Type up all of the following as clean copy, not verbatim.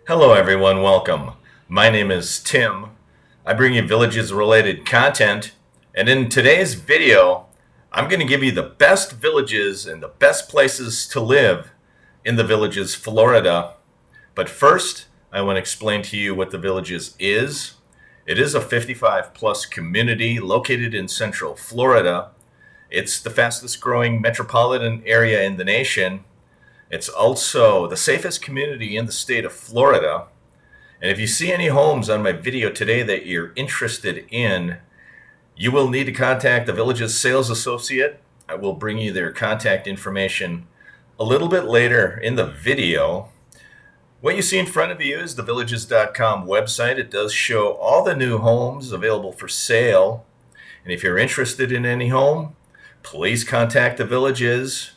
Hello, everyone. Welcome. My name is Tim. I bring you villages related content. And in today's video, I'm going to give you the best villages and the best places to live in the Villages, Florida. But first, I want to explain to you what the Villages is. It is a 55 plus community located in Central Florida. It's the fastest growing metropolitan area in the nation. It's also the safest community in the state of Florida. And if you see any homes on my video today that you're interested in, you will need to contact the Villages sales associate. I will bring you their contact information a little bit later in the video. What you see in front of you is the villages.com website. It does show all the new homes available for sale. And if you're interested in any home, please contact the Villages.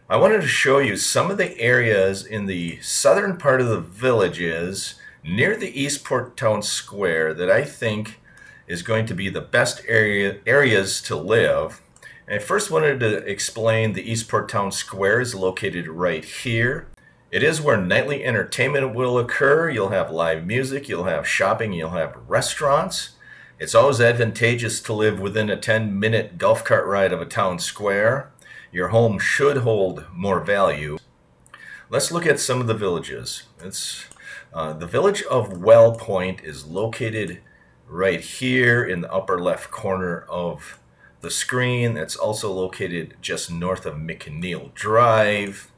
I wanted to show you some of the areas in the southern part of the Villages near the Eastport Town Square that I think is going to be the best areas to live. And I first wanted to explain the Eastport Town Square is located right here. It is where nightly entertainment will occur. You'll have live music, you'll have shopping, you'll have restaurants. It's always advantageous to live within a 10-minute golf cart ride of a town square. Your home should hold more value. Let's look at some of the villages. The village of Well Point is located right here in the upper left corner of the screen. It's also located just north of McNeil Drive.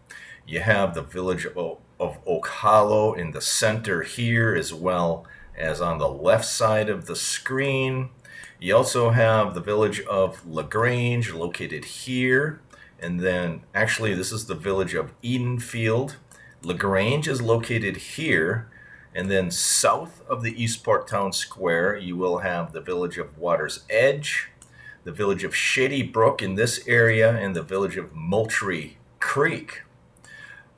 You have the village of Oak Hollow in the center here, as well as on the left side of the screen. You also have the village of LaGrange located here. And then, actually, this is the village of Edenfield. LaGrange is located here. And then south of the Eastport Town Square, you will have the village of Water's Edge, the village of Shady Brook in this area, and the village of Moultrie Creek.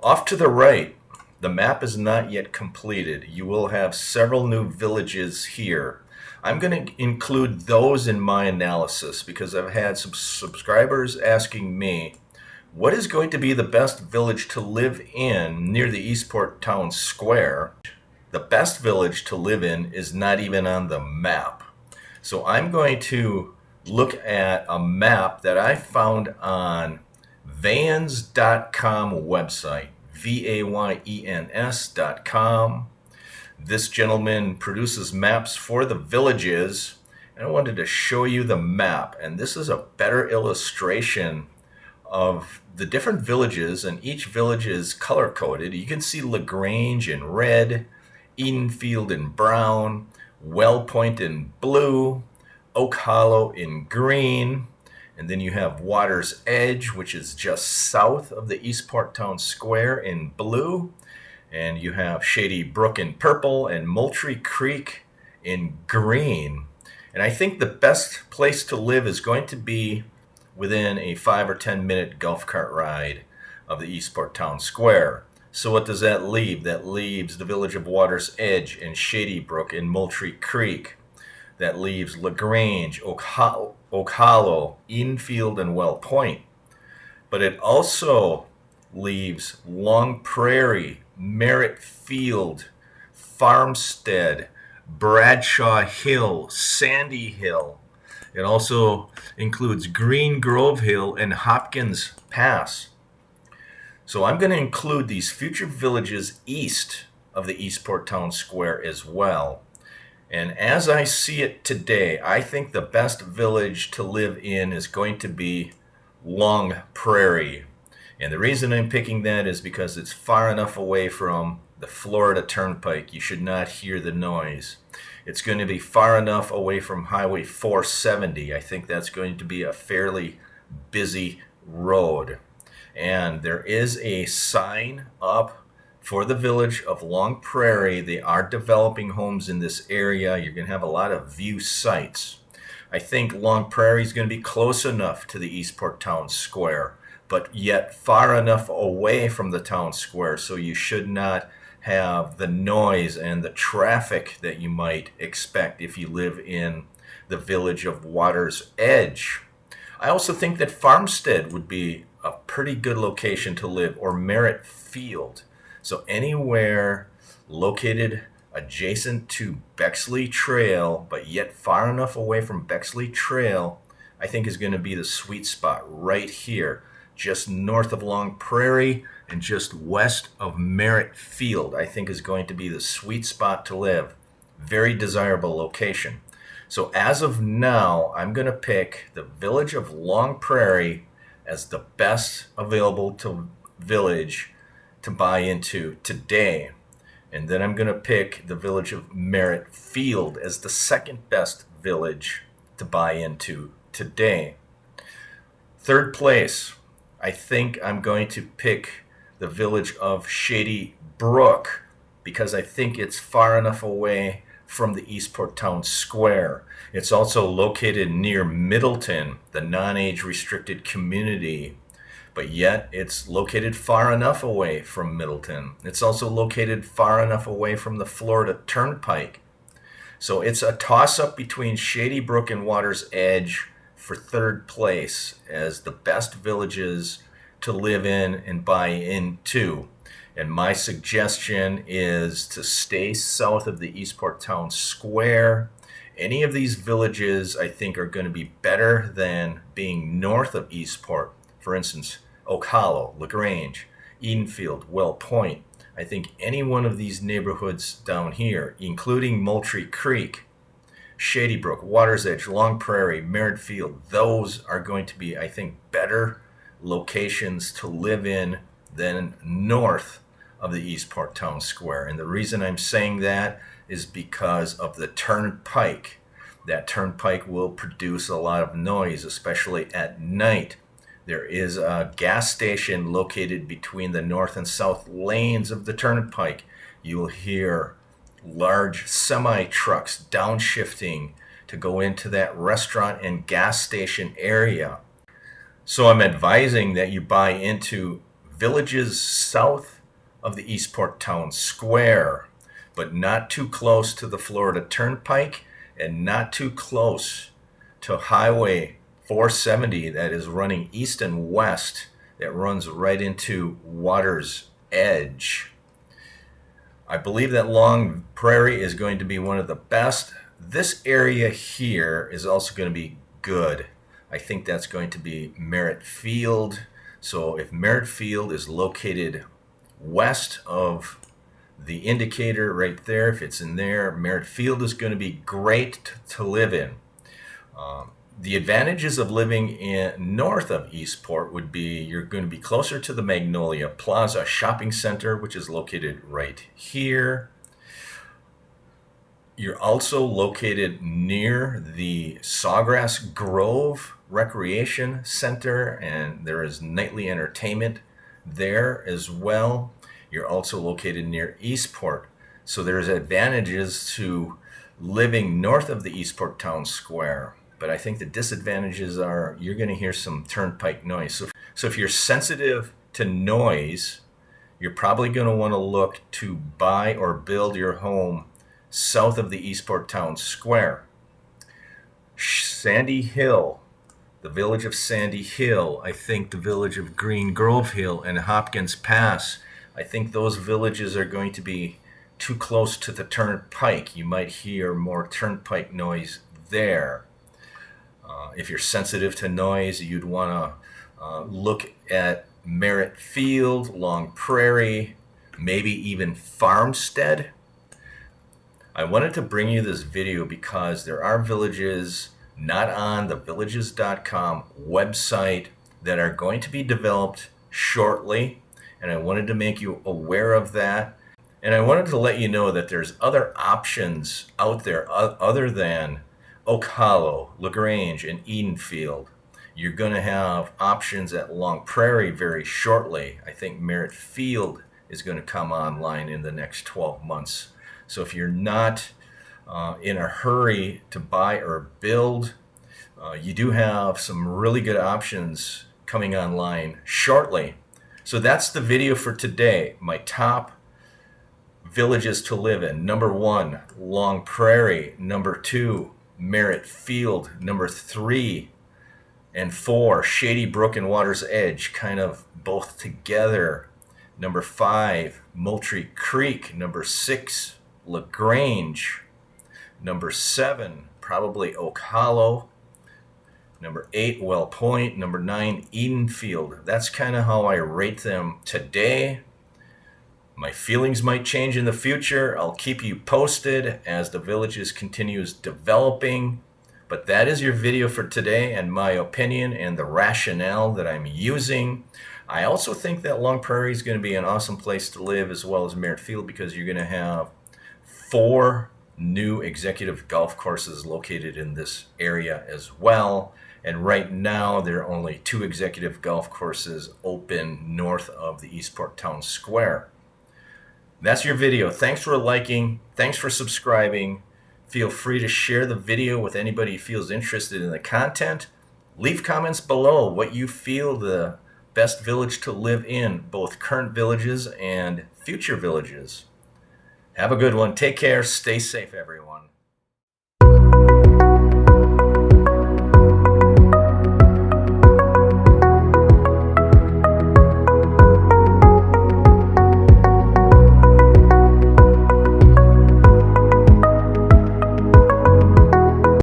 Off to the right, the map is not yet completed. You will have several new villages here. I'm going to include those in my analysis because I've had some subscribers asking me, what is going to be the best village to live in near the Eastport Town Square? The best village to live in is not even on the map. So I'm going to look at a map that I found on Vayens.com website, Vayens.com. This gentleman produces maps for the villages, and I wanted to show you the map. And this is a better illustration of the different villages, and each village is color-coded. You can see LaGrange in red, Edenfield in brown, Well Point in blue, Oak Hollow in green, and then you have Water's Edge, which is just south of the Eastport Town Square in blue. And you have Shady Brook in purple and Moultrie Creek in green. And I think the best place to live is going to be within a 5 or 10 minute golf cart ride of the Eastport Town Square. So what does that leave? That leaves the village of Water's Edge and Shady Brook and Moultrie Creek. That leaves LaGrange, Oak Hollow, Edenfield, and Well Point. But it also leaves Long Prairie, Merritt Field, Farmstead, Bradshaw Hill, Sandy Hill. It also includes Green Grove Hill and Hopkins Pass. So I'm going to include these future villages east of the Eastport Town Square as well. And as I see it today, I think the best village to live in is going to be Long Prairie. And the reason I'm picking that is because it's far enough away from the Florida Turnpike. You should not hear the noise. It's going to be far enough away from Highway 470. I think that's going to be a fairly busy road. And there is a sign up for the village of Long Prairie. They are developing homes in this area. You're going to have a lot of view sites. I think Long Prairie is going to be close enough to the Eastport Town Square, but yet far enough away from the town square, so you should not have the noise and the traffic that you might expect if you live in the village of Water's Edge. I also think that Farmstead would be a pretty good location to live, or Merritt Field. So anywhere located adjacent to Bexley Trail, but yet far enough away from Bexley Trail, I think is going to be the sweet spot right here, just north of Long Prairie and just west of Merritt Field. I think is going to be the sweet spot to live. Very desirable location. So as of now, I'm going to pick the village of Long Prairie as the best available village to buy into today. And then I'm going to pick the village of Merritt Field as the second best village to buy into today. Third place, I think I'm going to pick the village of Shady Brook because I think it's far enough away from the Eastport Town Square. It's also located near Middleton, the non-age restricted community, but yet it's located far enough away from Middleton. It's also located far enough away from the Florida Turnpike. So it's a toss-up between Shady Brook and Water's Edge for third place as the best villages to live in and buy into. And my suggestion is to stay south of the Eastport Town Square. Any of these villages I think are going to be better than being north of Eastport. For instance, Oak Hollow, LaGrange, Edenfield, Well Point. I think any one of these neighborhoods down here, including Moultrie Creek, Shady Brook, Water's Edge, Long Prairie, Merritt Field, those are going to be, I think, better locations to live in than north of the Eastport Town Square. And the reason I'm saying that is because of the turnpike. That turnpike will produce a lot of noise, especially at night. There is a gas station located between the north and south lanes of the turnpike. You will hear large semi-trucks downshifting to go into that restaurant and gas station area. So I'm advising that you buy into villages south of the Eastport Town Square, but not too close to the Florida Turnpike and not too close to Highway 470 that is running east and west, that runs right into Water's Edge. I believe that Long Prairie is going to be one of the best. This area here is also going to be good. I think that's going to be Merritt Field. So if Merritt Field is located west of the indicator right there, if it's in there, Merritt Field is going to be great to live in. The advantages of living in north of Eastport would be you're going to be closer to the Magnolia Plaza Shopping Center, which is located right here. You're also located near the Sawgrass Grove Recreation Center, and there is nightly entertainment there as well. You're also located near Eastport. So there's advantages to living north of the Eastport Town Square. But I think the disadvantages are you're going to hear some turnpike noise. So if you're sensitive to noise, you're probably going to want to look to buy or build your home south of the Eastport Town Square. Sandy Hill, the village of Sandy Hill, I think the village of Green Grove Hill and Hopkins Pass, I think those villages are going to be too close to the turnpike. You might hear more turnpike noise there. If you're sensitive to noise, you'd want to look at Merritt Field, Long Prairie, maybe even Farmstead. I wanted to bring you this video because there are villages not on the villages.com website that are going to be developed shortly, and I wanted to make you aware of that. And I wanted to let you know that there's other options out there other than Oak Hollow, LaGrange, and Edenfield. You're going to have options at Long Prairie very shortly. I think Merritt Field is going to come online in the next 12 months. So if you're not in a hurry to buy or build, you do have some really good options coming online shortly. So that's the video for today. My top villages to live in. Number 1, Long Prairie. Number 2, Merritt Field. Number 3 and 4, Shady Brook and Water's Edge, kind of both together. Number 5, Moultrie Creek. Number 6, LaGrange. Number 7, probably Oak Hollow. Number 8, Well Point. Number 9, Edenfield. That's kind of how I rate them today. My feelings might change in the future. I'll keep you posted as the villages continues developing. But that is your video for today and my opinion and the rationale that I'm using. I also think that Long Prairie is going to be an awesome place to live, as well as Merritt Field, because you're going to have 4 new executive golf courses located in this area as well. And right now, there are only 2 executive golf courses open north of the Eastport Town Square. That's your video. Thanks for liking. Thanks for subscribing. Feel free to share the video with anybody who feels interested in the content. Leave comments below what you feel the best village to live in, both current villages and future villages. Have a good one. Take care. Stay safe, everyone.